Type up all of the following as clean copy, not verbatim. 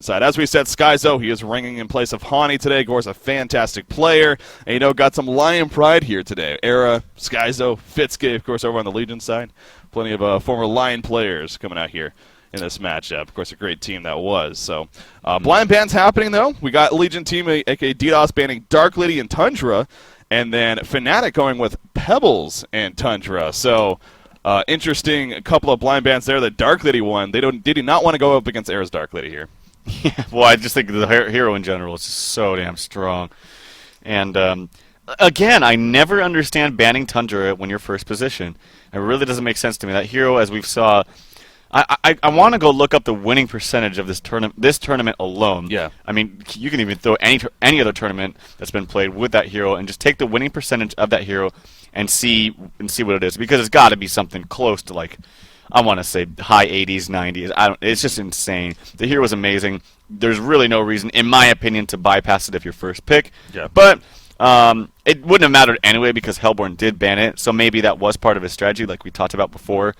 side. As we said, Skyzo, he is ringing in place of Hani today. Gore's a fantastic player. And, got some Lion pride here today. Era, Skyzo, Fntc, of course, over on the Legion side. Plenty of former Lion players coming out here in this matchup. Of course, a great team that was. So, blind bans happening, though. We got Legion team, aka DDOS, banning Dark Lady and Tundra. And then Fnatic going with Pebbles and Tundra. So, interesting couple of blind bans there. The Dark Lady won. They did not want to go up against Era's Dark Lady here. Yeah, well, I just think the hero in general is just so damn strong. And, again, I never understand banning Tundra when you're first position. It really doesn't make sense to me. That hero, as we've saw, I want to go look up the winning percentage of this tournament alone. Yeah. I mean, you can even throw any other tournament that's been played with that hero and just take the winning percentage of that hero and see what it is, because it's got to be something close to, like, I want to say high 80s, 90s. It's just insane. The hero was amazing. There's really no reason, in my opinion, to bypass it if you're first pick. Yeah. But it wouldn't have mattered anyway because Hellborn did ban it, so maybe that was part of his strategy, like we talked about before.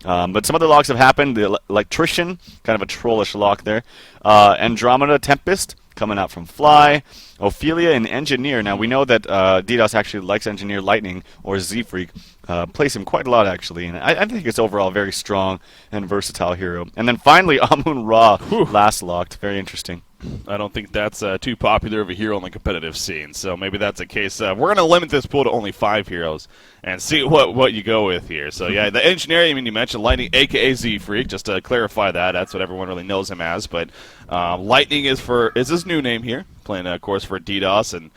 But some other locks have happened. The Electrician, kind of a trollish lock there. Andromeda Tempest coming out from Fly. Ophelia and Engineer. Now, we know that DDoS actually likes Engineer Lightning, or Z-Freak. Plays him quite a lot, actually. And I think it's overall a very strong and versatile hero. And then finally, Amun Ra, last locked. Very interesting. I don't think that's too popular of a hero on the competitive scene, so maybe that's a case. We're going to limit this pool to only 5 heroes and see what you go with here. So, yeah, the Engineer, you mentioned Lightning, a.k.a. Z-Freak, just to clarify that. That's what everyone really knows him as. But Lightning is his new name here, playing, of course, for DDoS. And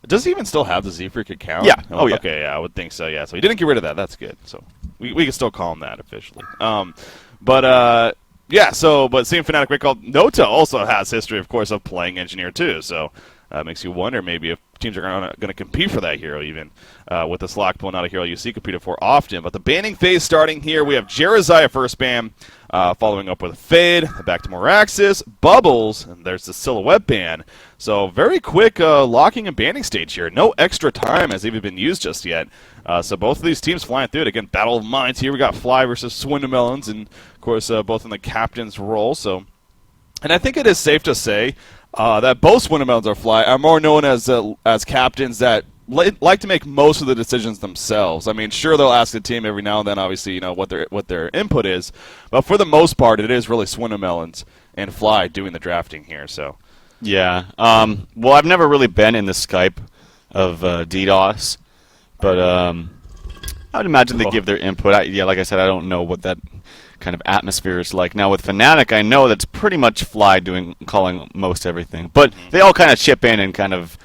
does he even still have the Z-Freak account? Yeah. Oh, yeah. Okay, yeah, I would think so, yeah. So he didn't get rid of that. That's good. So we can still call him that officially. Yeah, but seeing Fnatic recall, Nota also has history, of course, of playing Engineer too. So it makes you wonder maybe if teams are going to compete for that hero even with this lock pool, not a hero you see competed for often. But the banning phase starting here. We have Jerizaiah first ban, following up with Fade, back to Moraxis, Bubbles, and there's the Silhouette ban. So very quick locking and banning stage here. No extra time has even been used just yet. So both of these teams flying through it. Again, Battle of Minds here. We got Fly versus Swindamelons, and of course both in the captain's role. So, and I think it is safe to say that both Swindamelons are Fly are more known as captains that like to make most of the decisions themselves. I mean, sure, they'll ask the team every now and then, obviously, what their input is, but for the most part, it is really Swindamelons and Fly doing the drafting here. So, yeah. Well, I've never really been in the Skype of DDoS. But I would imagine they give their input. Like I said, I don't know what that kind of atmosphere is like. Now with Fnatic, I know that's pretty much Fly calling most everything. But they all kind of chip in and kind of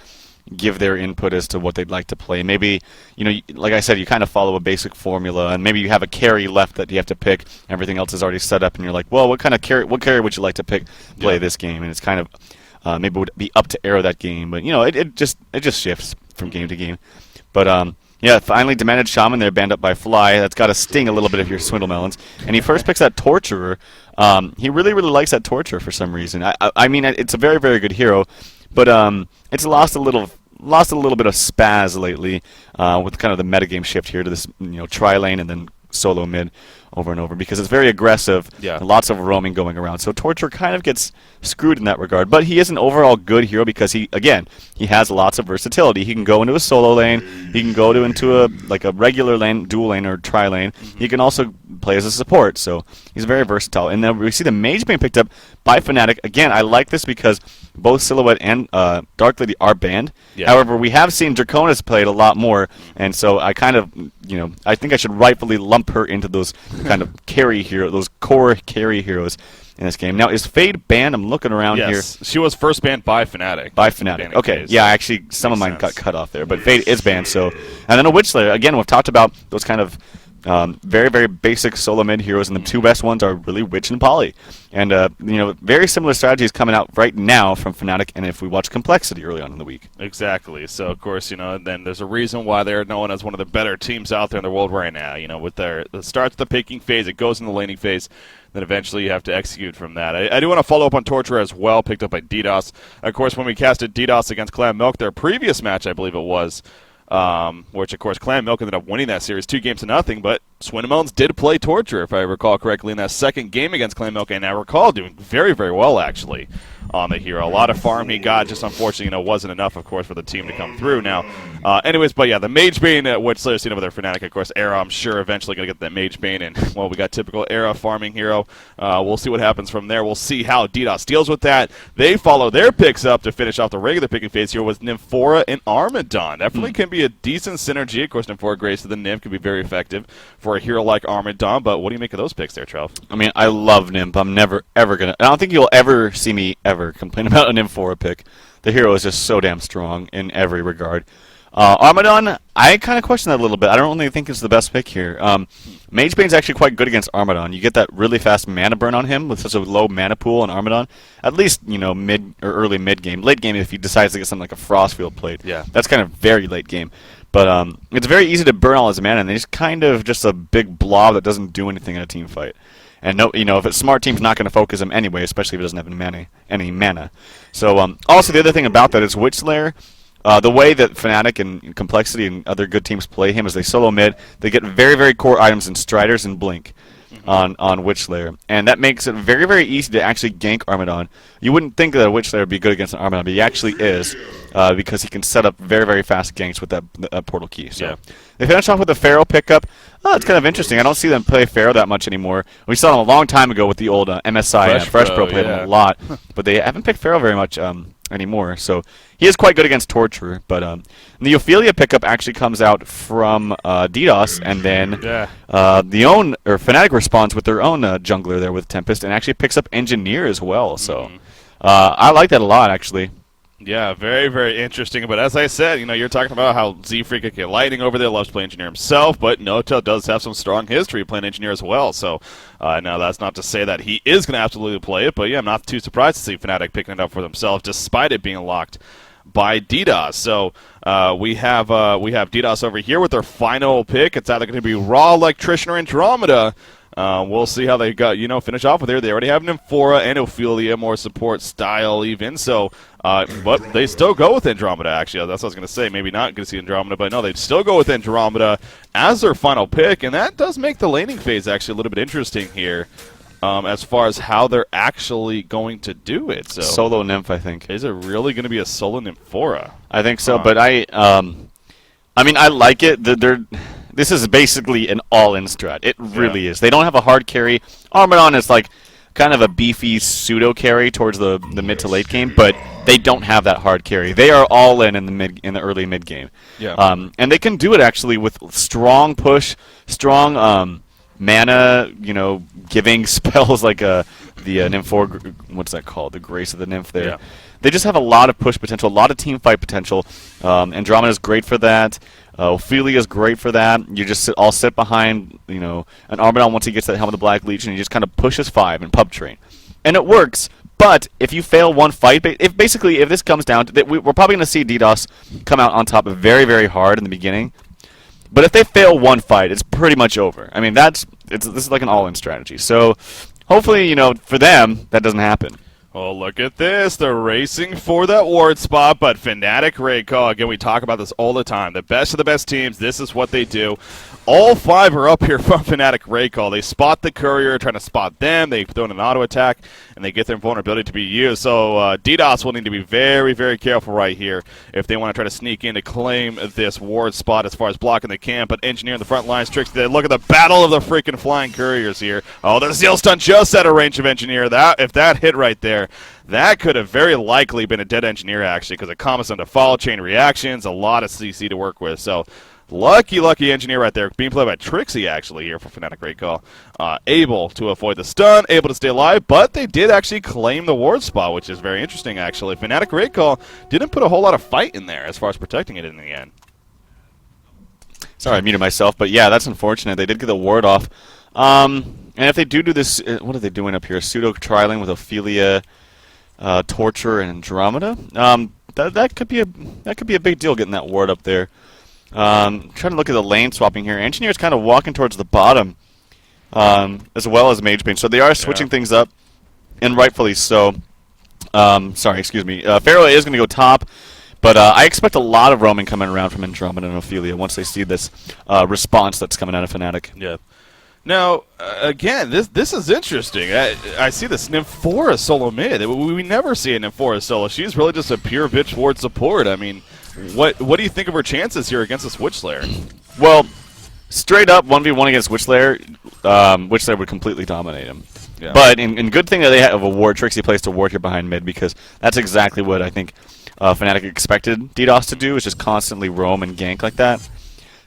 give their input as to what they'd like to play. Maybe, like I said, you kind of follow a basic formula, and maybe you have a carry left that you have to pick. Everything else is already set up, and you're like, well, what carry would you like to play this game? And it's kind of maybe it would be up to Arrow that game, but it just shifts from game to game. But yeah, finally demanded Shaman there, banned up by Fly. That's got to sting a little bit if you're Swindlemelons. And he first picks that Torturer. He really, really likes that Torturer for some reason. I mean, it's a very, very good hero, but it's lost a little bit of spaz lately with kind of the metagame shift here to this tri-lane and then solo mid over and over, because it's very aggressive. Yeah. And lots of roaming going around. So Torture kind of gets screwed in that regard. But he is an overall good hero because he has lots of versatility. He can go into a solo lane. He can go into a regular lane, dual lane, or tri-lane. Mm-hmm. He can also play as a support. So he's very versatile. And then we see the Mage being picked up by Fnatic. Again, I like this because both Silhouette and Dark Lady are banned. Yeah. However, we have seen Draconis played a lot more, and so I kind of, I think I should rightfully lump her into those kind of those core carry heroes in this game. Now, is Fade banned? I'm looking around here. Yes, she was first banned by Fnatic. By Fnatic. Okay, yeah, actually, some of mine got cut off there, but Fade is banned. So, and then a Witch Slayer. Again, we've talked about those kind of very, very basic solo mid heroes, and the two best ones are really Witch and Poly. And, very similar strategies coming out right now from Fnatic, and if we watch Complexity early on in the week. Exactly. So, of course, then there's a reason why they're known as one of the better teams out there in the world right now. With it starts the picking phase, it goes in the laning phase, then eventually you have to execute from that. I do want to follow up on Torture as well, picked up by DDoS. Of course, when we casted DDoS against Clan Milk, their previous match, I believe it was, which, of course, Clan Milk ended up winning that series 2-0, but Swindamelons did play Torture, if I recall correctly, in that second game against Clan Milk, and I recall doing very, very well, actually. on the hero. A lot of farm he got, just unfortunately, wasn't enough, of course, for the team to come through now. Anyways, but yeah, the Mage Bane, which Slayer's seen over their Fnatic, of course, Era, I'm sure eventually going to get that Mage Bane, and, well, we got typical Era farming hero. We'll see what happens from there. We'll see how DDOS deals with that. They follow their picks up to finish off the regular picking phase here with Nymphora and Armadon. Definitely can be a decent synergy. Of course, Nymphora Grace to the Nymph could be very effective for a hero like Armadon, but what do you make of those picks there, Trev? I mean, I love Nymph. I'm never, ever going to... I don't think you'll ever see me ever complain about a Nymphora pick. The hero is just so damn strong in every regard. Armadon, I kind of question that a little bit. I don't really think it's the best pick here. Mage Bane's actually quite good against Armadon. You get that really fast mana burn on him with such a low mana pool on Armadon. At least, mid or early mid game. Late game, if he decides to get something like a Frostfield plate. Yeah. That's kind of very late game. But it's very easy to burn all his mana, and he's kind of just a big blob that doesn't do anything in a team fight. And if a smart team's not going to focus him anyway, especially if he doesn't have any mana. So also the other thing about that is Witchlayer. The way that Fnatic and Complexity and other good teams play him is they solo mid. They get very, very core items in Striders and Blink on Witchlayer. And that makes it very, very easy to actually gank Armadon. You wouldn't think that a Witchlayer would be good against an Armadon, but he actually is because he can set up very, very fast ganks with that portal key. So they finish off with a Pharaoh pickup. Oh, it's kind of interesting. I don't see them play Pharaoh that much anymore. We saw them a long time ago with the old MSI. Fresh Pro played him a lot, but they haven't picked Pharaoh very much anymore. So he is quite good against Torturer, but the Ophelia pickup actually comes out from DDoS, and then Fnatic responds with their own jungler there with Tempest, and actually picks up Engineer as well. So I like that a lot, actually. Yeah, very, very interesting. But as I said, you're talking about how Z-Freak could get Lightning over there, loves to play Engineer himself, but Noto does have some strong history playing Engineer as well. So now that's not to say that he is going to absolutely play it, but yeah, I'm not too surprised to see Fnatic picking it up for themselves, despite it being locked by DDoS. So we have DDoS over here with their final pick. It's either going to be Raw Electrician or Andromeda. We'll see how they got, finish off with here. They already have Nymphora and Ophelia, more support style even. So, but they still go with Andromeda, actually. That's what I was going to say. Maybe not going to see Andromeda, but no, they'd still go with Andromeda as their final pick. And that does make the laning phase actually a little bit interesting here as far as how they're actually going to do it. So solo Nymph, I think. Is it really going to be a solo Nymphora? I think so, but I like it. This is basically an all-in strat. It really is. They don't have a hard carry. Armadon is like kind of a beefy pseudo carry towards the mid to late game, but they don't have that hard carry. They are all in the early mid game. Yeah. And they can do it actually with strong push, strong mana, giving spells like the Nymphora. What's that called? The Grace of the Nymph there. Yeah. They just have a lot of push potential, a lot of team fight potential. Andromeda is great for that. Ophelia is great for that. You just all sit behind, an Armadon once he gets that Helm of the Black Legion, and he just kind of pushes 5 and pub train. And it works, but if you fail one fight, if this comes down to, we're probably going to see DDoS come out on top very, very hard in the beginning. But if they fail one fight, it's pretty much over. I mean, this is like an all-in strategy. So hopefully, for them, that doesn't happen. Oh, look at this. They're racing for that ward spot, but Fnatic Raid Call, again, we talk about this all the time. The best of the best teams, this is what they do. All 5 are up here from Fnatic Raid Call. They spot the courier, trying to spot them. They throw in an auto attack, and they get their vulnerability to be used. So DDoS will need to be very, very careful right here if they want to try to sneak in to claim this ward spot as far as blocking the camp. But Engineer in the front lines, tricks. Look at the battle of the freaking flying couriers here. Oh, the Zeal Stun just out of range of Engineer. If that hit right there, that could have very likely been a dead Engineer, actually, because it comes into follow chain reactions, a lot of CC to work with. So lucky Engineer right there, being played by Trixie, actually, here for Fnatic Raid Call. Able to avoid the stun, able to stay alive, but they did actually claim the ward spot, which is very interesting, actually. Fnatic Raid Call didn't put a whole lot of fight in there as far as protecting it in the end. Sorry, I muted myself, but yeah, that's unfortunate. They did get the ward off. And if they do this, what are they doing up here? Pseudo-trialing with Ophelia, Torture, and Andromeda? That could be a big deal, getting that ward up there. Trying to look at the lane swapping here. Engineer's kind of walking towards the bottom, as well as Mage Bane. So they are switching things up, and rightfully so. Sorry, excuse me. Pharaoh is going to go top, but I expect a lot of roaming coming around from Andromeda and Ophelia once they see this response that's coming out of Fnatic. Yeah. Now, again, this is interesting. I see this Nymphora solo mid. We never see a Nymphora solo. She's really just a pure bitch towards support. I mean, what do you think of her chances here against this Witch Slayer? Well, straight up 1v1 against Witch Slayer, Witch Slayer would completely dominate him. Yeah. But in good thing that they have a ward, Trixie placed a ward here behind mid, because that's exactly what I think Fnatic expected DDoS to do, is just constantly roam and gank like that.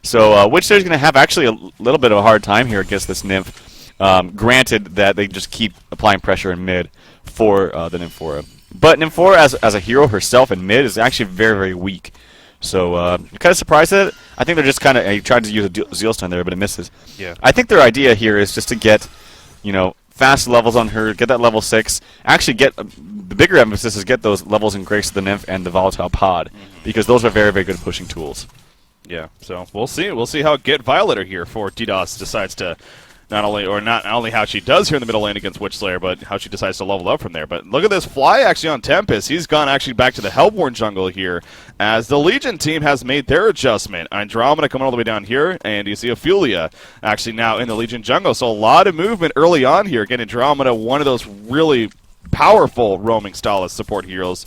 So Witch Slayer's going to have actually a little bit of a hard time here against this Nymph. Granted that they just keep applying pressure in mid for the Nymphora. But Nymphora as a hero herself in mid is actually very, very weak. So I'm kind of surprised at it. I think they're just kind of... He tried to use a Zeal stun there, but it misses. Yeah. I think their idea here is just to get, fast levels on her, get that level 6. Actually get... the bigger emphasis is get those levels in Grace of the Nymph and the Volatile Pod, because those are very, very good pushing tools. Yeah, so we'll see. We'll see how Get Violator here for DDoS decides to not only how she does here in the middle lane against Witch Slayer, but how she decides to level up from there. But look at this fly actually on Tempest. He's gone actually back to the Hellborn jungle here as the Legion team has made their adjustment. Andromeda coming all the way down here, and you see Ophelia actually now in the Legion jungle. So a lot of movement early on here. Again, Andromeda, one of those really powerful roaming stylist support heroes.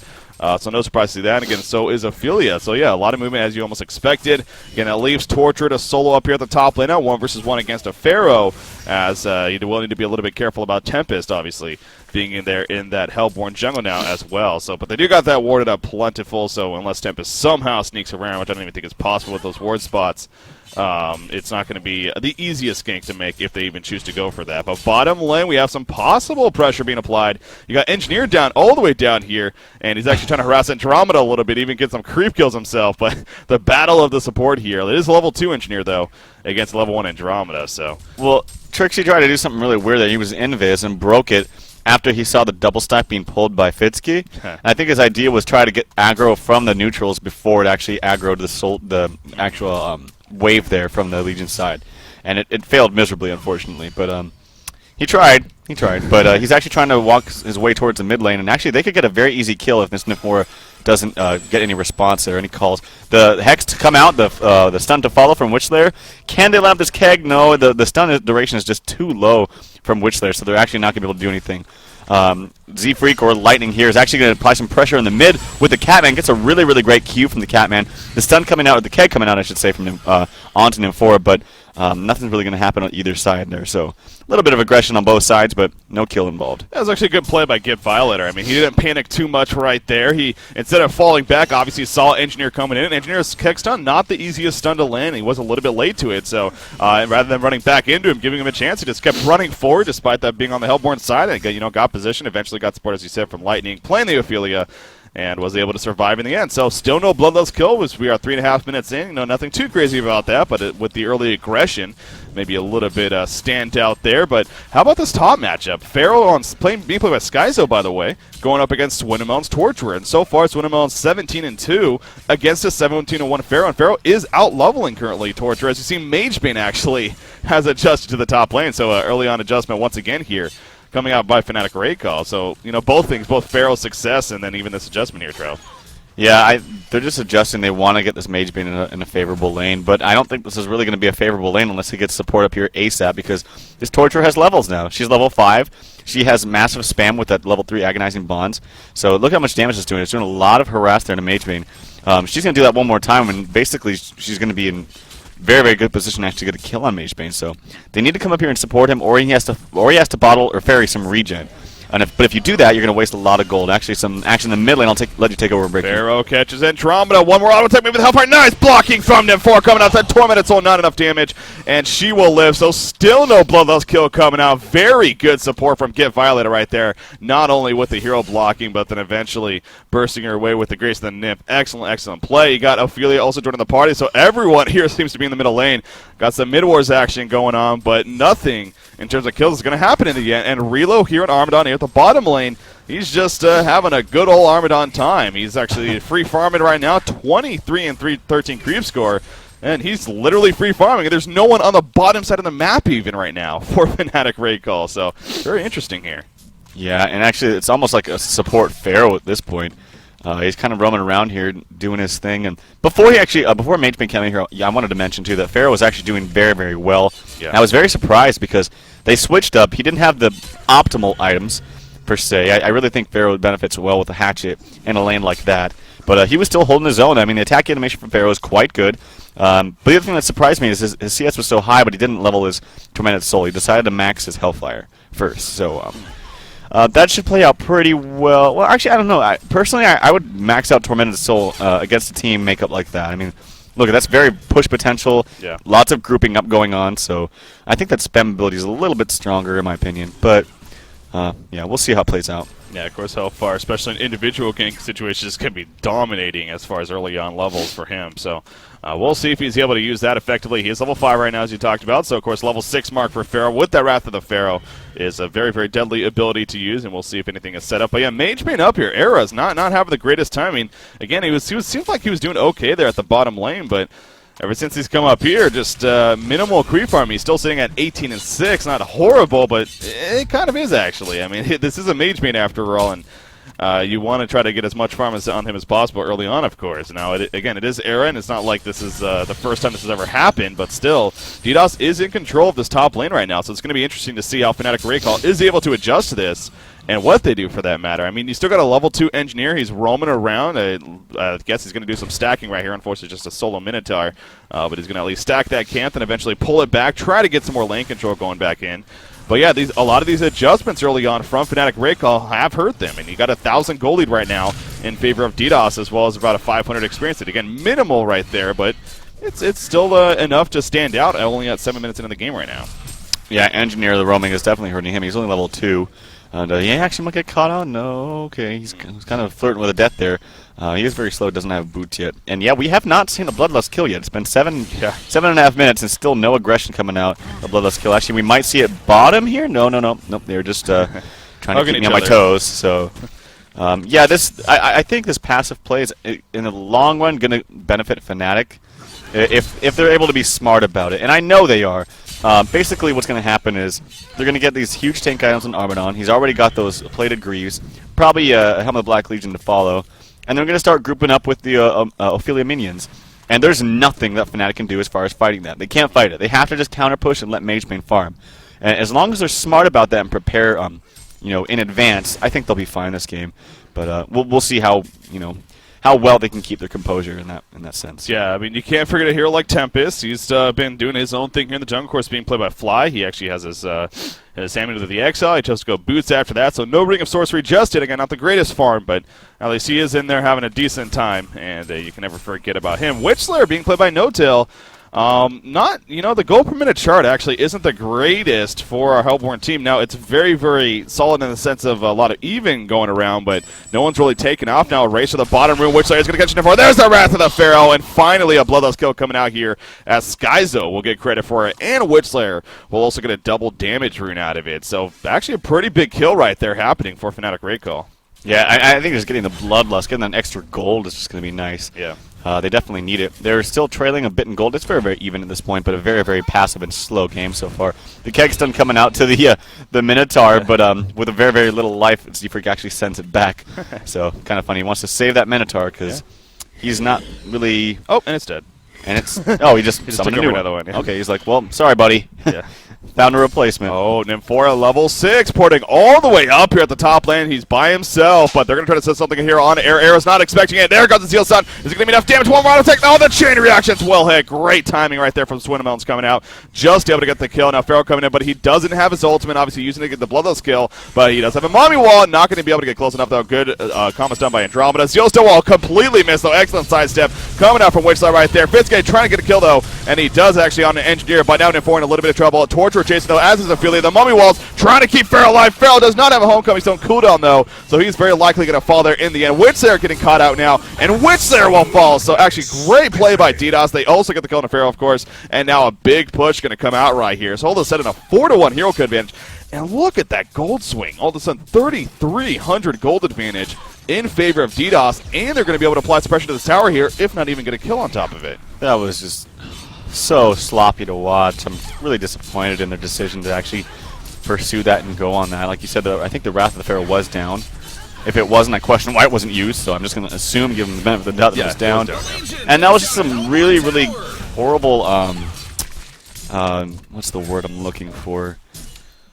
So no surprise to see that. Again, so is Ophelia. So yeah, a lot of movement as you almost expected. Again, that leaves Torture to solo up here at the top lane now, 1v1 against a Pharaoh, as you will need to be a little bit careful about Tempest, obviously, being in there in that Hellborn jungle now as well. So, but they do got that warded up plentiful, so unless Tempest somehow sneaks around, which I don't even think is possible with those ward spots, it's not going to be the easiest gank to make if they even choose to go for that. But bottom lane, we have some possible pressure being applied. You got Engineer down all the way down here, and he's actually trying to harass Andromeda a little bit, even get some creep kills himself. But the battle of the support here, it is level 2 Engineer, though, against level 1 Andromeda. So, well, Trixie tried to do something really weird there. He was invis and broke it after he saw the double stack being pulled by Fntc. I think his idea was try to get aggro from the neutrals before it actually aggroed the actual wave there from the Legion side, and it failed miserably, unfortunately. But he tried, but he's actually trying to walk his way towards the mid lane, and actually they could get a very easy kill if this Nymphora doesn't get any response there, any calls. The Hex to come out, the stun to follow from Witch Slayer. Can they land this keg? No, the stun duration is just too low from Witch Slayer, so they're actually not going to be able to do anything. Z-Freak or Lightning here is actually going to apply some pressure in the mid with the Catman. Gets a really, really great Q from the Catman. The stun coming out, or the keg coming out, I should say, from onto Nymphora, but nothing's really going to happen on either side there. So a little bit of aggression on both sides, but no kill involved. That was actually a good play by Get Violator. I mean, he didn't panic too much right there. He, instead of falling back, obviously saw Engineer coming in. Engineer's keg stun, not the easiest stun to land. He was a little bit late to it, so rather than running back into him, giving him a chance, he just kept running forward despite that being on the Hellborn side and got position, eventually got support, as you said, from Lightning, playing the Ophelia, and was able to survive in the end. So still no bloodless kill, as we are 3.5 minutes in. Nothing too crazy about that, but with the early aggression, maybe a little bit stand out there. But how about this top matchup? Pharaoh being played by Skyzo, by the way, going up against Swinnemelon's Torturer. And so far, Swinnemelon's 17-2 against a 17-1 Pharaoh. And Pharaoh is out-leveling currently Torturer. As you see, Magebane actually has adjusted to the top lane. So early on adjustment once again here, coming out by Fnatic Raycall. So, both things, both Pharaoh's success and then even this adjustment here, Trev. Yeah, they're just adjusting. They want to get this Magebane in a favorable lane, but I don't think this is really going to be a favorable lane unless he gets support up here ASAP, because this Torturer has levels now. She's level 5. She has massive spam with that level 3 Agonizing Bonds. So look how much damage it's doing. It's doing a lot of harass there to Magebane. She's going to do that one more time, and basically she's going to be in very, very good position to actually get a kill on Magebane. So they need to come up here and support him, or he has to bottle or ferry some regen. But if you do that, you're going to waste a lot of gold. Actually, some action in the mid lane. I'll let you take over, Brick. Pharaoh catches Andromeda. One more auto attack, maybe the Hellfire. Nice blocking from Nymphora coming outside. Torment, it's all not enough damage, and she will live. So still no bloodlust kill coming out. Very good support from Get Violator right there. Not only with the hero blocking, but then eventually bursting her way with the Grace of the Nymph. Excellent, excellent play. You got Ophelia also joining the party, so everyone here seems to be in the middle lane. Got some mid-wars action going on, but nothing in terms of kills is going to happen in the end. And Relo here in Armadon here at the bottom lane, he's just having a good old Armadon time. He's actually free farming right now, 23 and 13 creep score, and he's literally free farming. There's no one on the bottom side of the map even right now for Fnatic Raycall, so very interesting here. Yeah, and actually it's almost like a support Pharaoh at this point. He's kind of roaming around here doing his thing. And before he actually, before MageBane came in here, I wanted to mention too that Pharaoh was actually doing very, very well. Yeah. And I was very surprised because they switched up. He didn't have the optimal items per se. I really think Pharaoh benefits well with a hatchet in a lane like that. But he was still holding his own. I mean, the attack animation from Pharaoh is quite good. But the other thing that surprised me is his CS was so high, but he didn't level his Tormented Soul. He decided to max his Hellfire first. So that should play out pretty well. Well, actually, I don't know. Personally, I would max out Tormented Soul against a team makeup like that. I mean, look, that's very push potential. Yeah. Lots of grouping up going on. So I think that spam ability is a little bit stronger in my opinion. But yeah, we'll see how it plays out. Yeah, of course, Hellfire, especially in individual gank situations, can be dominating as far as early on levels for him. So we'll see if he's able to use that effectively. He is level 5 right now, as you talked about. So, of course, level 6 mark for Pharaoh with that Wrath of the Pharaoh is a very, very deadly ability to use, and we'll see if anything is set up. But yeah, MageBane up here. Era's not having the greatest timing. Again, he seemed like he was doing okay there at the bottom lane, but ever since he's come up here, just minimal creep farm. He's still sitting at 18 and 6. Not horrible, but it kind of is actually. I mean, this is a MageBane after all, and you want to try to get as much farm on him as possible early on, of course. Now, again, it is Era, and it's not like this is the first time this has ever happened, but still, DDOS is in control of this top lane right now, so it's going to be interesting to see how Fnatic Recall is able to adjust to this. And what they do for that matter. I mean, you still got a level 2 engineer. He's roaming around. I guess he's going to do some stacking right here. Unfortunately, just a solo Minotaur. But he's going to at least stack that camp and eventually pull it back, try to get some more lane control going back in. But yeah, a lot of these adjustments early on from Fnatic Recall have hurt them. And you got a 1,000 gold lead right now in favor of DDoS, as well as about a 500 experience. Again, minimal right there, but it's still enough to stand out. Only at 7 minutes into the game right now. Yeah, engineer, the roaming is definitely hurting him. He's only level 2. And he actually might get caught out. No, okay. He's kind of flirting with a death there. He is very slow, doesn't have boots yet. And yeah, we have not seen a Bloodlust kill yet. It's been 7.5 minutes and still no aggression coming out. A Bloodlust kill. Actually, we might see it bottom here. No. Nope, they're just trying to keep me on my toes. So, yeah, I think this passive play is, in the long run, going to benefit Fnatic if they're able to be smart about it. And I know they are. Basically, what's going to happen is they're going to get these huge tank items on Armadon. He's already got those plated greaves, probably a Helm of the Black Legion to follow, and they're going to start grouping up with the Ophelia minions. And there's nothing that Fnatic can do as far as fighting that. They can't fight it. They have to just counter push and let MageBane farm. And as long as they're smart about that and prepare, in advance, I think they'll be fine this game. But we'll see how well they can keep their composure in that sense. Yeah, I mean, you can't forget a hero like Tempest. He's been doing his own thing here in the jungle, of course, being played by Fly. He actually has his Amulet of the Exile. He chose to go Boots after that, so no Ring of Sorcery just yet. Again, not the greatest farm, but at least he is in there having a decent time, and you can never forget about him. Witchslayer being played by No-Tail. The goal per minute chart actually isn't the greatest for our Hellborn team. Now, it's very, very solid in the sense of a lot of even going around, but no one's really taken off now. A race to the bottom room. Witchslayer is going to catch it. There's the Wrath of the Pharaoh, and finally a Bloodlust kill coming out here as Skyzo will get credit for it, and Witchslayer will also get a double damage rune out of it. So, actually a pretty big kill right there happening for Fnatic Recall. Yeah, I think just getting the Bloodlust, getting that extra gold is just going to be nice. Yeah. They definitely need it. They're still trailing a bit in gold. It's very, very even at this point, but a very, very passive and slow game so far. The Keg's done coming out to the Minotaur, but with a very, very little life, Zfreak actually sends it back. So, kind of funny. He wants to save that Minotaur because he's not really... Oh, and it's dead. And it's... Oh, he just summoned a new another one. Yeah. Okay, he's like, well, sorry, buddy. Yeah. Found a replacement. Oh, Nymphora level 6, porting all the way up here at the top lane. He's by himself, but they're going to try to set something here on air. Air's not expecting it. There goes the Zeal Sun. Is it going to be enough damage? One more auto take. Oh, the chain reaction's well hit. Great timing right there from Swindlemelons coming out. Just able to get the kill. Now Pharaoh coming in, but he doesn't have his ultimate, obviously using it to get the Bloodlust kill, but he does have a Mommy Wall. Not going to be able to get close enough, though. Good comments done by Andromeda. Zeal Still Wall completely missed, though. Excellent sidestep coming out from Witchslayer right there. Fntc trying to get a kill, though, and he does actually on the Engineer, but now Nymphora in a little bit of trouble. Torture chasing, though, as is Ophelia. The Mummy Walls trying to keep Pharaoh alive. Pharaoh does not have a Homecoming Stone cooldown, though, so he's very likely going to fall there in the end. Witchslayer getting caught out now, and Witchslayer will fall. So actually great play by DDoS. They also get the kill on Pharaoh, of course, and now a big push going to come out right here. So all of a sudden a 4-1 hero code advantage. And look at that gold swing. All of a sudden 3,300 gold advantage in favor of DDoS, and they're going to be able to apply suppression to this tower here, if not even get a kill on top of it. That was just so sloppy to watch. I'm really disappointed in their decision to actually pursue that and go on that. Like you said, I think the Wrath of the Pharaoh was down. If it wasn't, I question why it wasn't used, so I'm just going to assume, give him the benefit of the doubt that it was down. And that was just some really, really horrible, what's the word I'm looking for?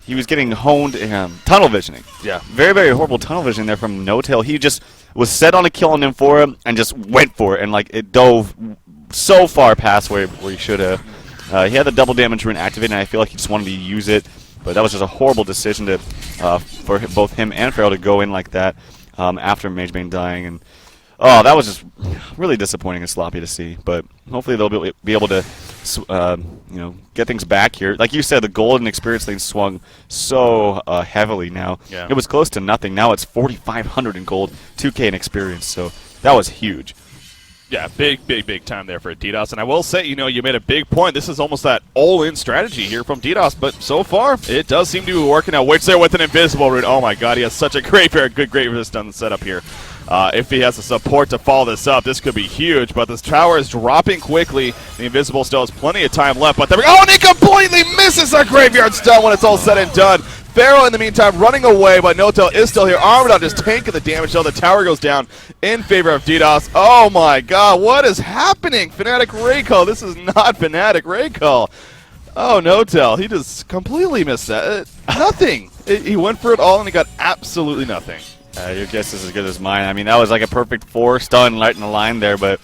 He was getting honed, tunnel visioning. Yeah. Very, very horrible tunnel visioning there from No-Tail. He just was set on a kill on Nymphora and just went for it, and like it dove so far past where he should have. He had the double damage rune activated, and I feel like he just wanted to use it, but that was just a horrible decision to for both him and Farrell to go in like that after Magebane dying, and oh, that was just really disappointing and sloppy to see. But hopefully they'll be able to, you know, get things back here. Like you said, the gold and experience lane swung so heavily now. Yeah. It was close to nothing. Now it's 4,500 in gold, 2K in experience. So that was huge. Yeah, big time there for DDoS. And I will say, you know, you made a big point. This is almost that all-in strategy here from DDoS, but so far, it does seem to be working out. Waits there with an invisible rune. Oh my god, he has such a great resist on the setup here. If he has the support to follow this up, this could be huge, but this tower is dropping quickly. The invisible still has plenty of time left, but there we go. Oh, and he completely misses a graveyard stun when it's all said and done. Pharaoh, in the meantime, running away, but No-Tail is still here. Armadon just tanking the damage till the tower goes down in favor of DDoS. Oh my god, what is happening? Fnatic Raycall, this is not Fnatic Raycall. Oh, No-Tail, he just completely missed that. Nothing. He went for it all and he got absolutely nothing. Your guess is as good as mine. I mean, that was like a perfect 4 stun right in the line there, but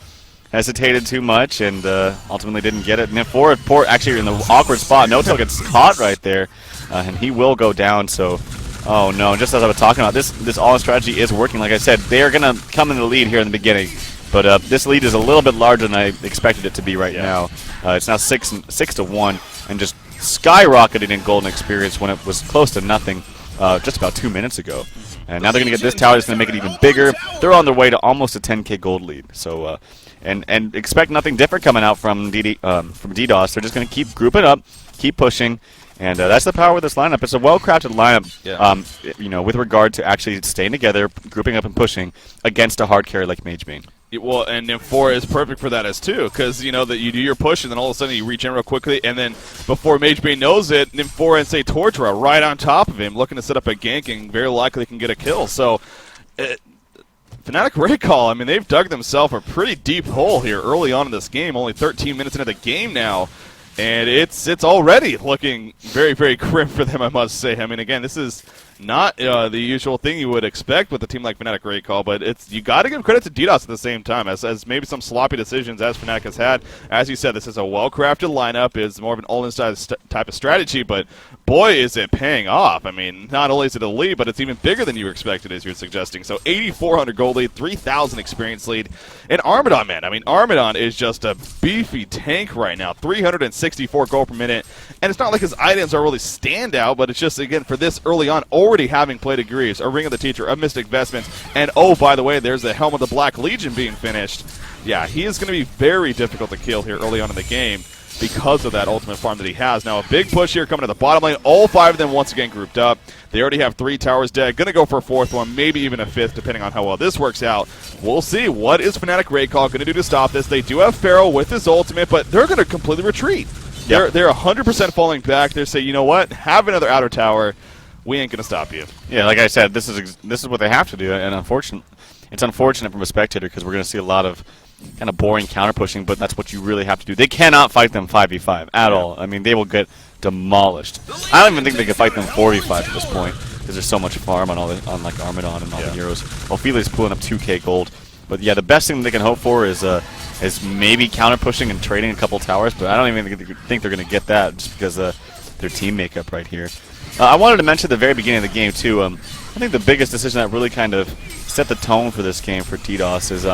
hesitated too much and ultimately didn't get it. And then Port actually in the awkward spot. No-Tail gets caught right there, and he will go down. So, oh no! Just as I was talking about, this all-in strategy is working. Like I said, they are going to come in the lead here in the beginning, but this lead is a little bit larger than I expected it to be right now. It's now 6-1, and just skyrocketed in golden experience when it was close to nothing just about 2 minutes ago. And now they're going to get this tower. It's going to make it even bigger. They're on their way to almost a 10K gold lead. So, and expect nothing different coming out from DDoS. They're just going to keep grouping up, keep pushing, and that's the power of this lineup. It's a well-crafted lineup, you know, with regard to actually staying together, grouping up and pushing against a hard carry like Magebane. Well, and Nymphora is perfect for that as too, because you know that you do your push and then all of a sudden you regen real quickly, and then before Magebane knows it, Nymphora and say Torture are right on top of him, looking to set up a gank and very likely can get a kill. So, Fnatic Raycall, I mean, they've dug themselves a pretty deep hole here early on in this game. Only 13 minutes into the game now, and it's already looking very, very grim for them, I must say. I mean, again, this is not the usual thing you would expect with a team like Fnatic Raycall, but you got to give credit to DDoS at the same time, as maybe some sloppy decisions as Fnatic has had. As you said, this is a well-crafted lineup. It's more of an all-in type of strategy, but boy, is it paying off. I mean, not only is it a lead, but it's even bigger than you expected, as you're suggesting. So 8,400 gold lead, 3,000 experience lead. And Armadon, man, I mean, Armadon is just a beefy tank right now, 364 gold per minute. And it's not like his items are really standout, but it's just, again, for this early on, already having played Greaves, a Ring of the Teacher, a Mystic Vestments, and oh, by the way, there's the Helm of the Black Legion being finished. Yeah, he is going to be very difficult to kill here early on in the game because of that ultimate farm that he has. Now, a big push here coming to the bottom lane. All 5 of them once again grouped up. They already have 3 towers dead. Going to go for a 4th one, maybe even a 5th, depending on how well this works out. We'll see. What is Fnatic Raycall going to do to stop this? They do have Pharaoh with his ultimate, but they're going to completely retreat. Yep. They're 100% falling back. They're saying, you know what? Have another outer tower. We ain't gonna stop you. Yeah, like I said, this is what they have to do, and it's unfortunate from a spectator because we're gonna see a lot of kind of boring counter pushing, but that's what you really have to do. They cannot fight them 5v5 at all. I mean, they will get demolished. I don't even think they can fight them 4v5 at this point because there's so much farm on like Armadon and all the heroes. Ophelia's pulling up 2K gold, but yeah, the best thing they can hope for is maybe counter pushing and trading a couple towers, but I don't even think they're gonna get that just because their team makeup right here. I wanted to mention at the very beginning of the game, too, I think the biggest decision that really kind of set the tone for this game for DDoS is,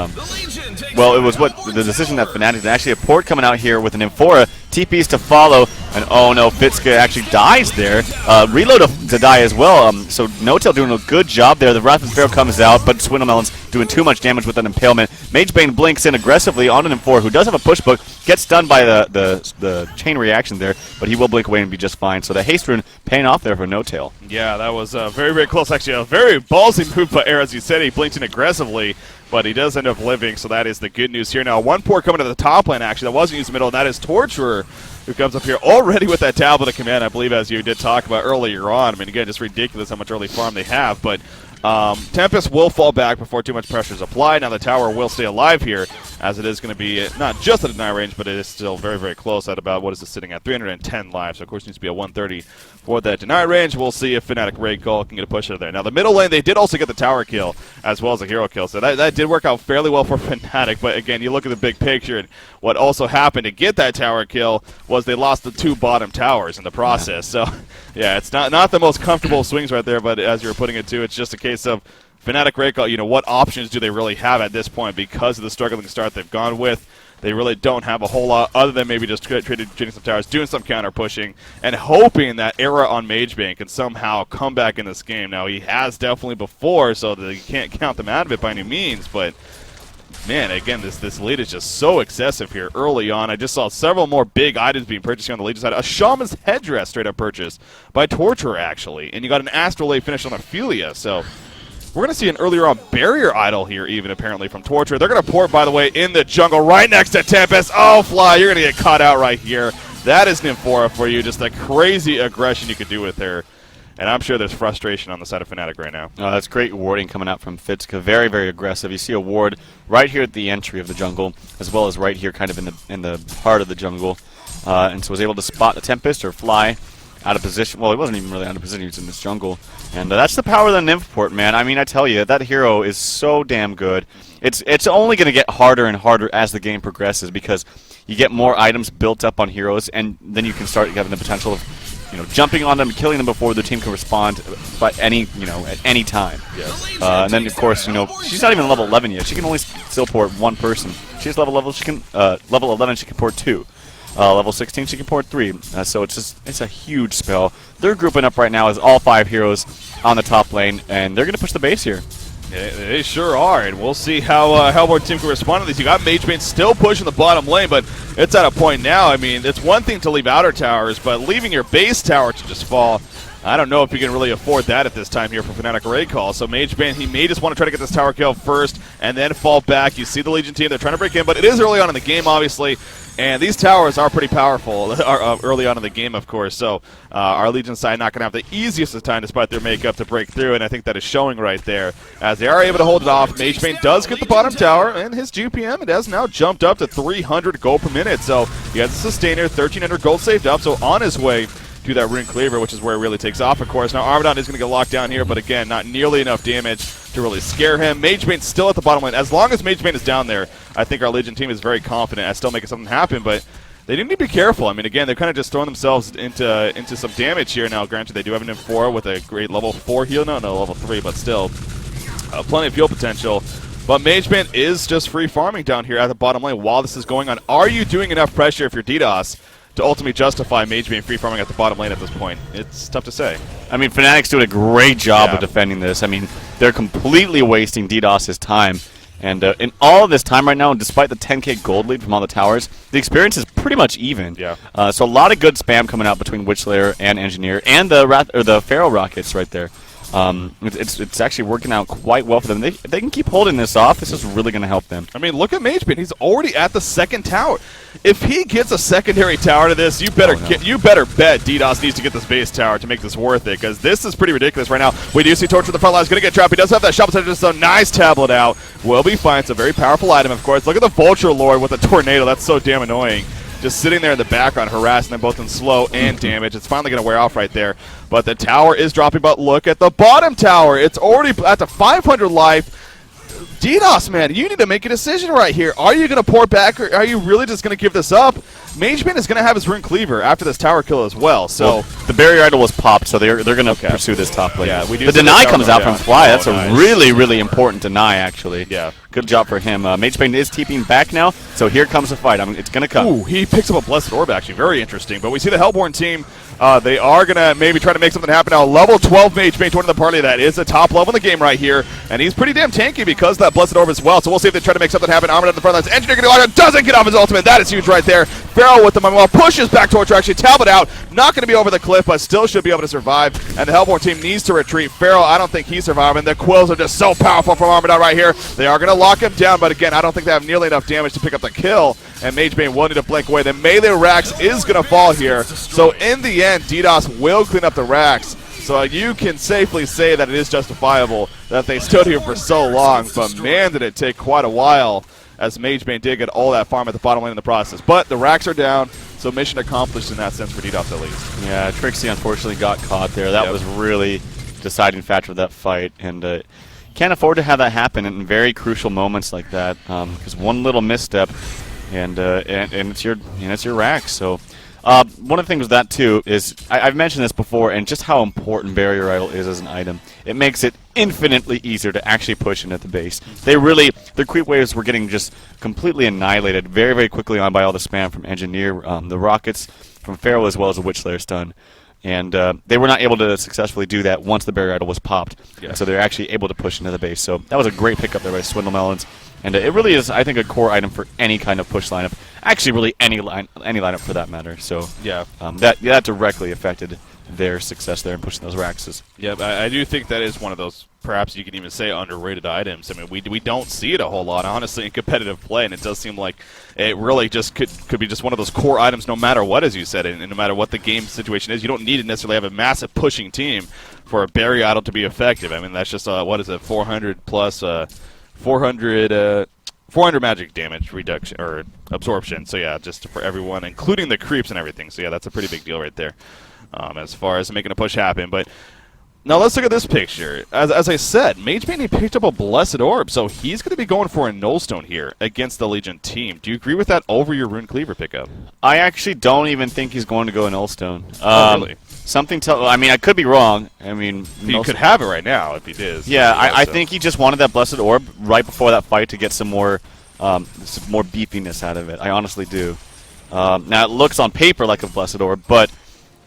well, it was the decision that Fnatic did. Actually, a port coming out here with an Nymphora, TPs to follow, and oh no, Fntc actually dies there. Reload to die as well, so No-Tail doing a good job there. The Wrath of Pharaoh comes out, but Swindlemelon's doing too much damage with that impalement. Magebane blinks in aggressively on an Nymphora, who does have a push book, gets stunned by the chain reaction there, but he will blink away and be just fine. So the haste rune paying off there for No-Tail. Yeah, that was very, very close. Actually, a very ballsy move by Air, as you said. He blinked in aggressively, but he does end up living, so that is the good news here. Now, one port coming to the top lane, actually, that wasn't used in the middle, and that is Torturer, who comes up here already with that tablet of command, I believe, as you did talk about earlier on. I mean, again, just ridiculous how much early farm they have, but Tempest will fall back before too much pressure is applied. Now the tower will stay alive here, as it is going to be not just at a deny range, but it is still very, very close at about, what is it sitting at, 310 lives. So of course it needs to be a 130 for that deny range. We'll see if Fnatic Raycall can get a push out of there. Now the middle lane, they did also get the tower kill as well as a hero kill. So that did work out fairly well for Fnatic. But again, you look at the big picture, and what also happened to get that tower kill was they lost the 2 bottom towers in the process. So yeah, it's not the most comfortable swings right there, but as you were putting it too, it's just a case of Fnatic Raycall, what options do they really have at this point because of the struggling start they've gone with? They really don't have a whole lot other than maybe just trading some towers, doing some counter pushing, and hoping that Era on Magebane can somehow come back in this game. Now, he has definitely before, so that you can't count them out of it by any means, but man, again, this lead is just so excessive here early on. I just saw several more big items being purchased on the Legion side. A Shaman's Headdress straight up purchased by Torturer, actually, and you got an Astrolabe finish on Ophelia, so we're going to see an earlier on barrier idol here even, apparently, from Torture. They're going to port, by the way, in the jungle right next to Tempest. Oh, Fly, you're going to get caught out right here. That is Nymphora for you. Just the crazy aggression you could do with her. And I'm sure there's frustration on the side of Fnatic right now. That's great warding coming out from Fntc. Very, very aggressive. You see a ward right here at the entry of the jungle, as well as right here kind of in the heart of the jungle. And so was able to spot the Tempest or Fly out of position. Well, he wasn't even really out of position. He was in this jungle. And that's the power of the Nymph port, man. I mean, I tell you, that hero is so damn good. It's only going to get harder and harder as the game progresses because you get more items built up on heroes, and then you can start having the potential of jumping on them, killing them before the team can respond at any time. Yes. And then, of course, she's not even level 11 yet. She can only still port one person. She's level 11, she can port 2. Level 16, she can port 3. So it's a huge spell. They're grouping up right now as all 5 heroes on the top lane, and they're going to push the base here. Yeah, they sure are, and we'll see how Hellborn team can respond to these. You got Magebane still pushing the bottom lane, but it's at a point now. I mean, it's one thing to leave outer towers, but leaving your base tower to just fall, I don't know if you can really afford that at this time here for Fnatic Raycall. So Magebane, he may just want to try to get this tower kill first and then fall back. You see the Legion team, they're trying to break in, but it is early on in the game, obviously. And these towers are pretty powerful early on in the game, of course. So our Legion side not going to have the easiest of time, despite their makeup, to break through. And I think that is showing right there, as they are able to hold it off. Magebane does get the bottom tower, and his GPM, it has now jumped up to 300 gold per minute. So he has a sustainer, 1,300 gold saved up, so on his way to that Rune Cleaver, which is where it really takes off, of course. Now, Armadon is going to get locked down here, but again, not nearly enough damage to really scare him. Magebane's still at the bottom lane. As long as Magebane is down there, I think our Legion team is very confident at still making something happen, but they do need to be careful. I mean, again, they're kind of just throwing themselves into some damage here. Now, granted, they do have an M4 with a great level 4 heal. No, level 3, but still plenty of heal potential. But Magebane is just free farming down here at the bottom lane while this is going on. Are you doing enough pressure if you're DDOS to ultimately justify Magebane free farming at the bottom lane at this point? It's tough to say. I mean, Fnatic's doing a great job of defending this. I mean, they're completely wasting DDoS's time. And in all of this time right now, despite the 10k gold lead from all the towers, the experience is pretty much even. Yeah. So a lot of good spam coming out between Witchlayer and Engineer and the Pharaoh Rockets right there. It's actually working out quite well for them. If they can keep holding this off, this is really going to help them. I mean, look at Magebane. He's already at the second tower. If he gets a secondary tower to this, you better bet DDoS needs to get this base tower to make this worth it, because this is pretty ridiculous right now. We do see Torture the front line is going to get trapped. He does have that shop center, just a nice tablet out. Will be fine. It's a very powerful item, of course. Look at the Vulture Lord with the tornado. That's so damn annoying. Just sitting there in the background, harassing them both in slow and damage. It's finally going to wear off right there. But the tower is dropping, but look at the bottom tower. It's already at the 500 life. DDoS, man, you need to make a decision right here. Are you going to port back, or are you really just going to give this up? Magebane is going to have his Rune Cleaver after this tower kill as well. So the barrier idol was popped, so they're going to pursue this top lane. Yeah, the deny comes out from Fly. That's a really, really important deny, actually. Yeah. Good job for him. Magebane is TPing back now, so here comes the fight. I mean, it's going to come. Ooh, he picks up a Blessed Orb, actually. Very interesting. But we see the Hellborn team. They are going to maybe try to make something happen now. Level 12 Magebane joining the party. That is the top level in the game right here. And he's pretty damn tanky because of that Blessed Orb as well. So we'll see if they try to make something happen. Armored at the front lines. Engineer getting locked, doesn't get off his ultimate. That is huge right there. Pharaoh with the Manuel pushes back Torture, actually. Talbot out. Not going to be over the cliff, but still should be able to survive. And the Hellborn team needs to retreat. Pharaoh, I don't think he's surviving. The Quills are just so powerful from Armadon right here. They are going to lock him down, but again, I don't think they have nearly enough damage to pick up the kill. And Magebane will need to blink away. The melee Rax is going to fall here. So in the end, DDoS will clean up the Rax. So you can safely say that it is justifiable that they stood here for so long, but man, did it take quite a while as MageBane did get all that farm at the bottom lane in the process. But the racks are down, so mission accomplished in that sense for DDOS at least. Yeah, Trixie unfortunately got caught there. That was really deciding factor of that fight, and can't afford to have that happen in very crucial moments like that, because one little misstep, and it's your rack. So one of the things with that too is I've mentioned this before, and just how important Barrier Idol is as an item. It makes it infinitely easier to actually push in at the base. Their creep waves were getting just completely annihilated very, very quickly on by all the spam from Engineer, the rockets from Pharaoh, as well as the Witch Slayer stun. And they were not able to successfully do that once the Barrier Idol was popped. Yeah. So they're actually able to push into the base. So that was a great pickup there by Swindle Melons. And it really is, I think, a core item for any kind of push lineup. Actually, really any lineup for that matter. So yeah, that directly affected their success there in pushing those racks. Yeah, I do think that is one of those, perhaps you can even say, underrated items. I mean, we don't see it a whole lot, honestly, in competitive play, and it does seem like it really just could be just one of those core items no matter what, as you said, and no matter what the game situation is. You don't need to necessarily have a massive pushing team for a Barrier Idol to be effective. I mean, that's just, 400 plus, 400 magic damage reduction or absorption. So yeah, just for everyone, including the creeps and everything. So yeah, that's a pretty big deal right there, as far as making a push happen. But now let's look at this picture. As I said, MageBane, he picked up a Blessed Orb, so he's going to be going for a Nullstone here against the Legion team. Do you agree with that over your Rune Cleaver pickup? I actually don't even think he's going to go a Nullstone. Really? I mean, I could be wrong. I mean, he could have it right now if he did. Yeah, I think he just wanted that Blessed Orb right before that fight to get some more beefiness out of it. I honestly do. Now it looks on paper like a Blessed Orb, but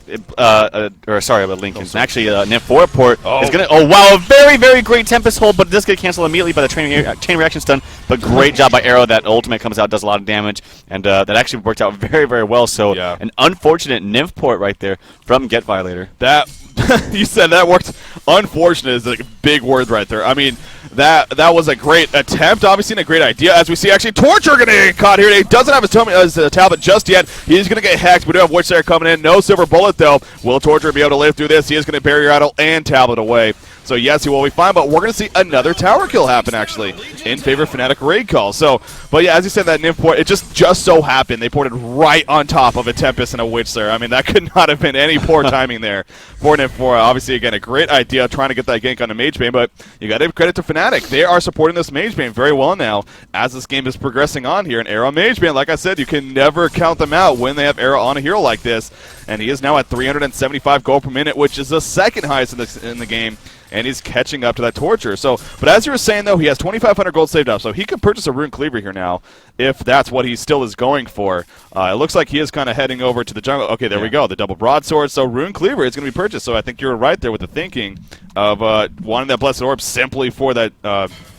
Lincoln. Actually, Nymph port is gonna. Oh wow, a very, very great Tempest hold, but it does get canceled immediately by the chain reaction stun. But great job by Arrow. That ultimate comes out, does a lot of damage, and that actually worked out very, very well. So an unfortunate Nymph port right there from Get Violator. That you said that worked. Unfortunate is a big word right there. I mean, that was a great attempt, obviously, and a great idea. As we see, actually, Torture going to get caught here. He doesn't have his tablet just yet. He's going to get hacked. We do have Witch Slayer coming in. No Silver Bullet, though. Will Torture be able to live through this? He is going to Barrier Idol and tablet away. So, yes, he will be fine, but we're going to see another tower kill happen, actually, in favor of Fnatic Raid Call. So, but yeah, as you said, that Nymph port, it just so happened. They ported right on top of a Tempest and a Witch Slayer. I mean, that could not have been any poor timing there for Nymph. Obviously, again, a great idea trying to get that gank onto MageBane, but you got to give credit to Fnatic. They are supporting this MageBane very well now as this game is progressing on here. And Arrow MageBane, like I said, you can never count them out when they have Arrow on a hero like this. And he is now at 375 gold per minute, which is the second highest in the game. And he's catching up to that Torture. So, but as you were saying, though, he has 2,500 gold saved up, so he could purchase a Rune Cleaver here now if that's what he still is going for. It looks like he is kind of heading over to the jungle. Okay, there we go, the double broadsword. So Rune Cleaver is going to be purchased. So I think you're right there with the thinking of wanting that Blessed Orb simply for that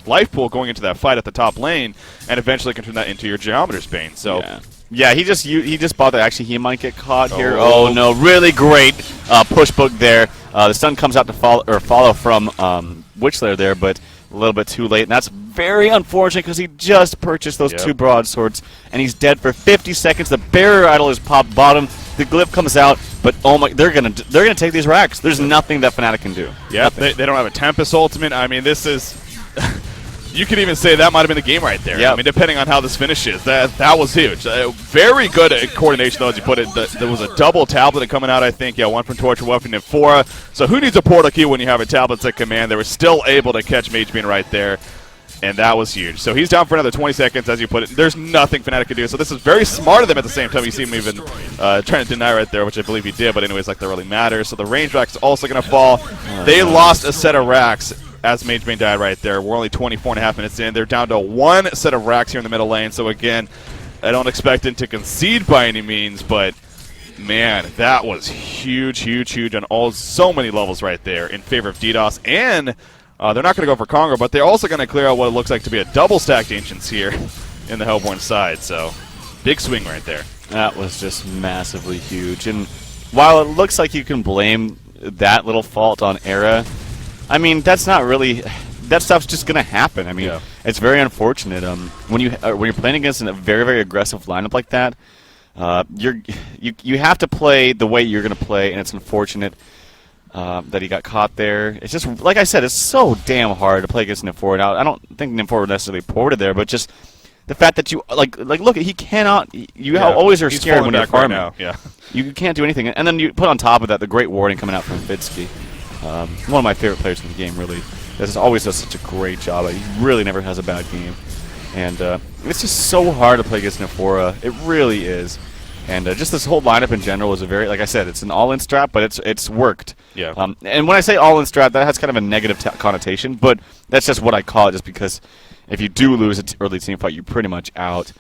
life pool going into that fight at the top lane, and eventually can turn that into your Geometer's Bane. So. Yeah, he just bought that. Actually, he might get caught here. Oh no, really great push book there. The stun comes out to follow from Witch Slayer there, but a little bit too late, and that's very unfortunate because he just purchased those two broadswords, and he's dead for 50 seconds. The Barrier Idol is popped bottom. The glyph comes out, but oh my, they're gonna take these racks. There's nothing that Fnatic can do. Yeah, they don't have a Tempest ultimate. I mean, this is. You could even say that might have been the game right there. I mean, depending on how this finishes, that was huge. Very good coordination, though, as you put it. There was a double tablet coming out, I think. Yeah, one from Torture, one from Nymphora. So who needs a portal key when you have a tablet at command? They were still able to catch MageBane right there, and that was huge. So he's down for another 20 seconds, as you put it. There's nothing Fnatic can do. So this is very smart of them at the same time. You see him even trying to deny right there, which I believe he did. But anyways, like that really matters. So the range rack's also going to fall. They lost a set of racks as MageBane died right there. We're only 24.5 minutes in. They're down to one set of racks here in the middle lane. So again, I don't expect them to concede by any means, but man, that was huge, huge, huge on so many levels right there in favor of DDoS. And they're not going to go for Congo, but they're also going to clear out what it looks like to be a double stacked Ancients here in the Hellborn side. So big swing right there. That was just massively huge. And while it looks like you can blame that little fault on Era, I mean, that's not really. That stuff's just gonna happen. I mean, it's very unfortunate. When you're playing against a very, very aggressive lineup like that, you have to play the way you're gonna play, and it's unfortunate. that he got caught there. It's just, like I said, it's so damn hard to play against Nim4. Now, I don't think Nim4 necessarily ported there, but just the fact that you, like look, he cannot, you always are scared when you're farming. Right now. Yeah. You can't do anything. And then you put on top of that the great warding coming out from Fntc. One of my favorite players in the game, really. This always does such a great job. He really never has a bad game. And it's just so hard to play against Nim4. It really is. And just this whole lineup in general is a very, like I said, it's an all-in strat, but it's worked. Yeah. And when I say all-in strat, that has kind of a negative connotation, but that's just what I call it, just because if you do lose an early team fight, you're pretty much out.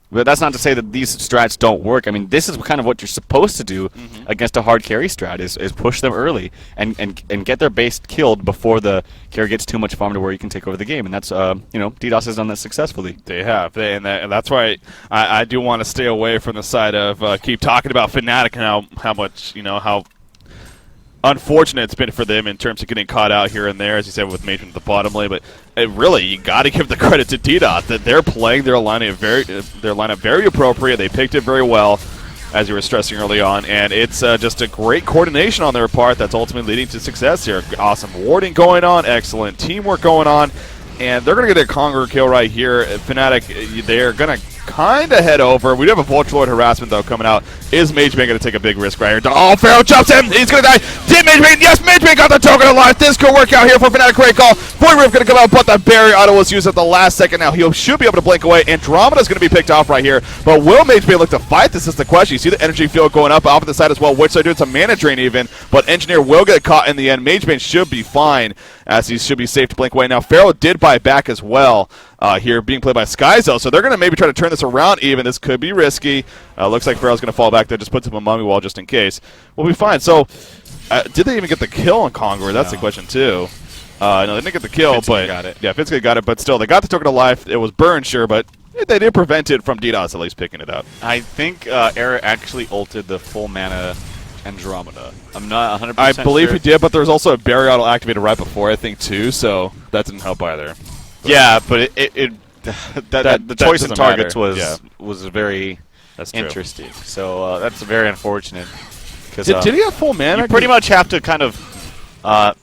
But that's not to say that these strats don't work. I mean, this is kind of what you're supposed to do against a hard carry strat, is push them early and get their base killed before the carry gets too much farm to where you can take over the game. And that's, DDoS has done that successfully. They have. And that's why I do want to stay away from the side of keep talking about Fnatic and how much, how unfortunate it's been for them in terms of getting caught out here and there, as you said, with Matron at the bottom lane. But really, you got to give the credit to DDoS that they're playing their lineup very appropriate. They picked it very well, as you were stressing early on, and it's just a great coordination on their part that's ultimately leading to success here. Awesome warding going on, excellent teamwork going on, and they're going to get a Conqueror kill right here. Fnatic, they're going to kind of head over. We do have a Vulture harassment, though, coming out. Is MageBane going to take a big risk right here? Oh, Pharaoh jumps in. He's going to die. Did MageBane? Yes, MageBane got the token alive. This could work out here for Fnatic. Great call. Boy Rift going to come out, but the barrier auto was used at the last second. Now he should be able to blink away. Andromeda's going to be picked off right here. But will MageBane look to fight? This is the question. You see the energy field going up off of the side as well, which they're doing some mana drain even. But Engineer will get caught in the end. MageBane should be fine, as he should be safe to blink away. Now Pharaoh did buy back as well. Here being played by Skyzo, so they're going to maybe try to turn this around even. This could be risky. Looks like Pharaoh's going to fall back there, just puts him a mummy wall just in case. We'll be fine. So, did they even get the kill on Conqueror? That's the question, too. No, they didn't get the kill, but got it. Yeah, Fntc got it, but still, they got the token of life. It was burned, sure, but they did prevent it from DDoS at least picking it up. I think Era actually ulted the full mana Andromeda. I'm not 100% I believe sure. he did, but there was also a barrier auto activated right before, I think, too, so that didn't help either. But yeah, but the choice of targets was very That's true. interesting. So that's very unfortunate. Did he have full mana? You pretty much have to kind of,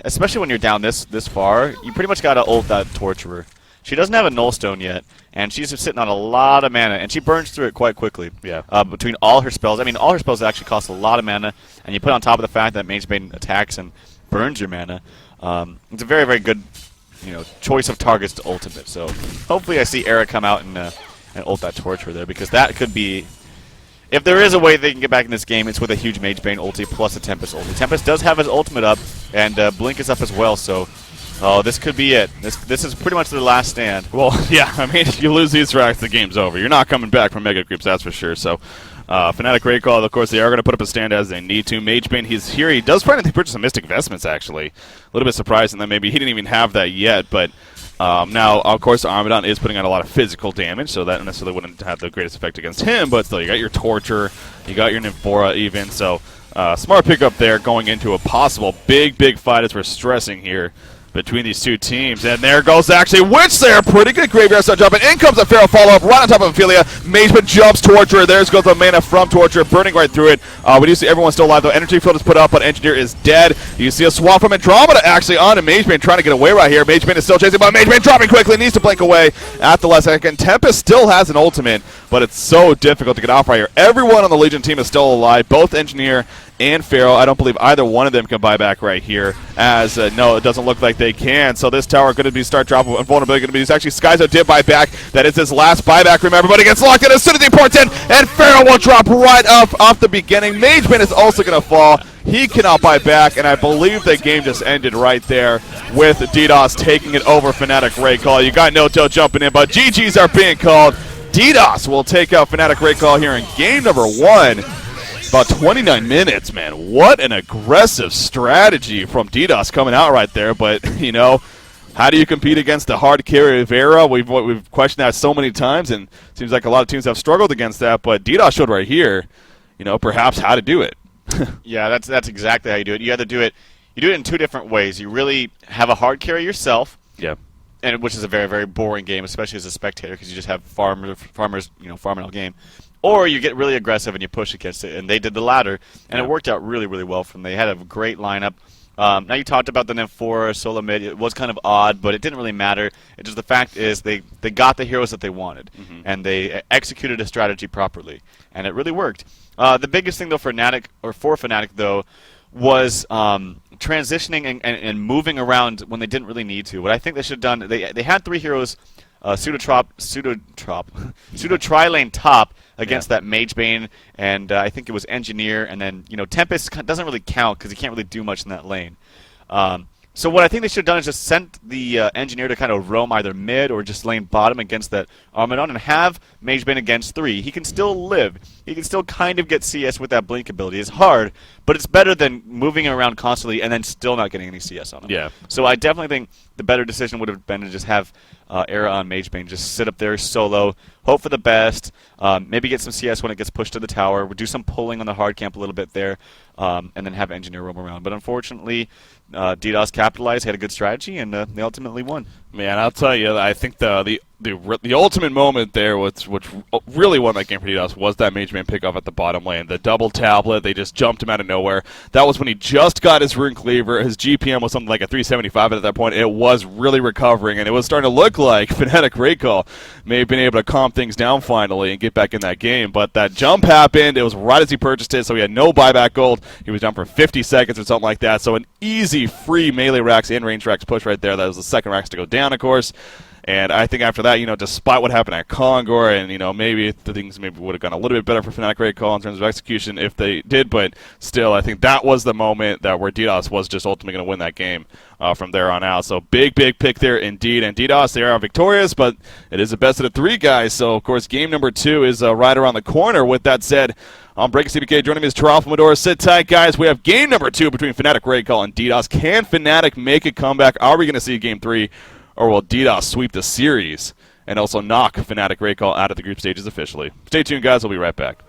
especially when you're down this far, you pretty much got to ult that Torturer. She doesn't have a Nullstone yet, and she's just sitting on a lot of mana, and she burns through it quite quickly. Yeah. Between all her spells, I mean, all her spells actually cost a lot of mana, and you put on top of the fact that MageBane attacks and burns your mana. It's a very, very good, choice of targets to ultimate. So hopefully, I see Era come out and ult that Torturer there, because that could be. If there is a way they can get back in this game, it's with a huge MageBane ulti plus a Tempest ulti. Tempest does have his ultimate up, and Blink is up as well, so this could be it. This is pretty much the last stand. Well, yeah, I mean, if you lose these racks, the game's over. You're not coming back from Mega Creeps, that's for sure. So, Fnatic, great call. Of course, they are going to put up a stand as they need to. MageBane, he's here. He does finally purchase some Mystic Vestments, actually. A little bit surprising that maybe he didn't even have that yet, but now, of course, Armadon is putting out a lot of physical damage, so that necessarily wouldn't have the greatest effect against him, but still, you got your Torture, you got your Nymphora even, so smart pickup there going into a possible big fight as we're stressing here between these two teams. And there goes actually Witch there. Pretty good graveyard start jumping. In comes a Pharaoh follow-up right on top of Ophelia. Mageman jumps Torture. There's goes the mana from Torture, burning right through it. We do see everyone still alive, though. Energy field is put up, but Engineer is dead. You see a swap from Andromeda actually on to Mageman, trying to get away right here. Mageman is still chasing, but Mageman dropping quickly. Needs to blink away at the last second. Tempest still has an ultimate, but it's so difficult to get off right here. Everyone on the Legion team is still alive, both Engineer and Pharaoh. I don't believe either one of them can buy back right here, as no, it doesn't look like they can. So this tower going to be start dropping vulnerability. Going to be used. Actually, Skyzo did buy back. That is his last buyback, remember, but it gets locked in as soon as he ports in, and Pharaoh will drop right up off the beginning. Mageman is also going to fall. He cannot buy back, and I believe the game just ended right there with DDoS taking it over Fnatic. Great call. You got Noto jumping in, but GGs are being called. DDoS will take out Fnatic. Great call here in game number 1. About 29 minutes, man. What an aggressive strategy from DDoS coming out right there. But, how do you compete against the hard carry of Era? We've questioned that so many times, and it seems like a lot of teams have struggled against that. But DDoS showed right here, perhaps how to do it. Yeah, that's exactly how you do it. You either do it in two different ways. You really have a hard carry yourself. Yeah. and which is a very, very boring game, especially as a spectator, because you just have farmers, farming all game. Or you get really aggressive and you push against it, and they did the latter, and it worked out really, really well for them. They had a great lineup. Now you talked about the N4 solo mid. It was kind of odd, but it didn't really matter. It just the fact is they got the heroes that they wanted, and they executed a strategy properly, and it really worked. The biggest thing though for Fnatic though was transitioning and moving around when they didn't really need to. What I think they should have done, they had 3 heroes, pseudo tri-lane top against that Mage Bane, and I think it was Engineer, and then Tempest doesn't really count because he can't really do much in that lane. So what I think they should have done is just sent the Engineer to kind of roam either mid or just lane bottom against that Armadon and have Mage Bane against 3. He can still live. He can still kind of get CS with that blink ability. It's hard, but it's better than moving around constantly and then still not getting any CS on him. Yeah. So I definitely think the better decision would have been to just have Era on Mage Bane, just sit up there solo, hope for the best, maybe get some CS when it gets pushed to the tower, do some pulling on the hard camp a little bit there, and then have Engineer roam around. But unfortunately, DDoS capitalized, had a good strategy, and they ultimately won. Man, I'll tell you, I think the ultimate moment there, which really won that game for DDoS, was that Mage Man pickoff at the bottom lane. The double tablet, they just jumped him out of nowhere. That was when he just got his Rune Cleaver. His GPM was something like a 375 at that point. It was really recovering, and it was starting to look like Fnatic Recall may have been able to calm things down finally and get back in that game. But that jump happened. It was right as he purchased it, so he had no buyback gold. He was down for 50 seconds or something like that. So an easy, free melee racks and range racks push right there. That was the second racks to go down, of course. And I think after that, despite what happened at Kongor, and, maybe the things maybe would have gone a little bit better for Fnatic Recall in terms of execution if they did, but still, I think that was the moment where DDoS was just ultimately going to win that game from there on out. So big pick there indeed. And DDoS, they are victorious, but it is a best of 3, guys. So, of course, game number 2 is right around the corner. With that said, I'm Breaking CBK. Joining me is Taral from Medora. Sit tight, guys. We have game number 2 between Fnatic Recall and DDoS. Can Fnatic make a comeback? Are we going to see game 3? Or will DDoS sweep the series and also knock Fnatic Recall out of the group stages officially? Stay tuned, guys. We'll be right back.